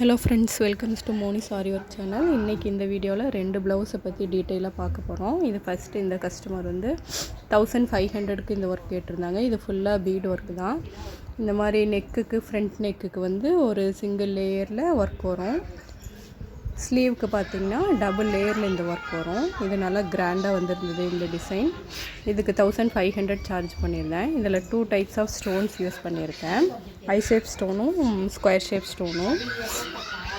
Hello friends, welcomes to Moni sari work channel. இன்றைக்கி இந்த வீடியோவில் 2 ப்ளவுஸை பற்றி டீட்டெயிலாக பார்க்க போகிறோம். இது ஃபஸ்ட்டு இந்த கஸ்டமர் வந்து 1500க்கு இந்த ஒர்க் கேட்டிருந்தாங்க. இது ஃபுல்லாக பீட் ஒர்க் தான். இந்த மாதிரி நெக்குக்கு, ஃப்ரண்ட் நெக்குக்கு வந்து ஒரு சிங்கிள் லேயரில் ஒர்க் வரும். ஸ்லீவுக்கு பார்த்திங்கன்னா டபுள் லேயரில் இந்த ஒர்க் வரும். இது நல்லா கிராண்டாக வந்துருந்தது இந்த டிசைன். இதுக்கு 1500 சார்ஜ் பண்ணியிருந்தேன். இதில் 2 டைப்ஸ் ஆஃப் ஸ்டோன்ஸ் யூஸ் பண்ணியிருக்கேன். ஐ ஷேப் ஸ்டோனும் ஸ்கொயர் ஷேப் ஸ்டோனும்.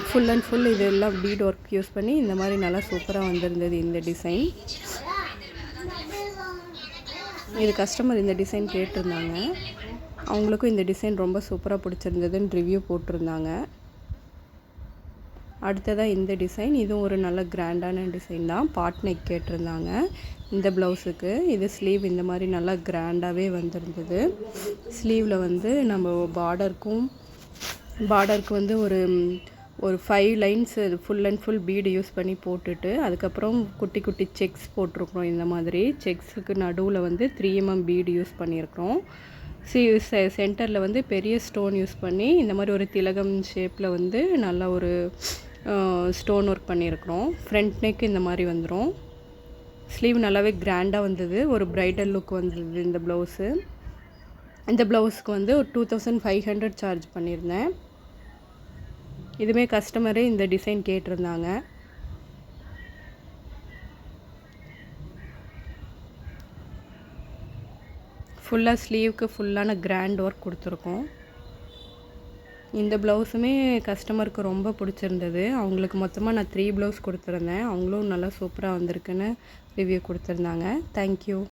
ஃபுல் அண்ட் ஃபுல் இது எல்லாம் பீட் ஒர்க் யூஸ் பண்ணி இந்த மாதிரி நல்லா சூப்பராக வந்திருந்தது இந்த டிசைன். இது கஸ்டமர் இந்த டிசைன் கேட்டிருந்தாங்க. அவங்களுக்கும் இந்த டிசைன் ரொம்ப சூப்பராக பிடிச்சிருந்ததுன்னு ரிவ்யூ போட்டிருந்தாங்க. அடுத்ததாக இந்த டிசைன், இதுவும் ஒரு நல்ல கிராண்டான டிசைன் தான். பாட் நெக் கேட்டிருந்தாங்க இந்த ப்ளவுஸுக்கு. இது ஸ்லீவ் இந்த மாதிரி நல்லா கிராண்டாகவே வந்திருந்தது. ஸ்லீவில் வந்து நம்ம பார்டருக்கு வந்து ஒரு 5 லைன்ஸ் ஃபுல் அண்ட் ஃபுல் பீடு யூஸ் பண்ணி போட்டுட்டு, அதுக்கப்புறம் குட்டி குட்டி செக்ஸ் போட்டிருக்கிறோம். இந்த மாதிரி செக்ஸுக்கு நடுவில் வந்து 3 mm பீடு யூஸ் பண்ணியிருக்கிறோம். சென்டரில் வந்து பெரிய ஸ்டோன் யூஸ் பண்ணி இந்த மாதிரி ஒரு திலகம் ஷேப்பில் வந்து நல்லா ஒரு ஸ்டோன் ஒர்க் பண்ணியிருக்கிறோம். ஃப்ரண்ட் நெக் இந்த மாதிரி வந்துடும். ஸ்லீவ் நல்லாவே கிராண்டாக வந்தது. ஒரு ப்ரைடல் லுக் வந்தது இந்த ப்ளவுஸு. இந்த ப்ளவுஸுக்கு வந்து ஒரு 2500 சார்ஜ் பண்ணியிருந்தேன். இதுவுமே கஸ்டமரே இந்த டிசைன் கேட்டிருந்தாங்க. ஃபுல்லாக ஸ்லீவுக்கு ஃபுல்லான கிராண்ட் ஒர்க் கொடுத்துருக்கோம். இந்த ப்ளவுஸுமே கஸ்டமருக்கு ரொம்ப பிடிச்சிருந்தது. அவங்களுக்கு மொத்தமாக நான் 3 ப்ளவுஸ் கொடுத்துருந்தேன். அவங்களும் நல்லா சூப்பராக வந்திருக்குன்னு ரிவ்யூ கொடுத்துருந்தாங்க. தேங்க்யூ.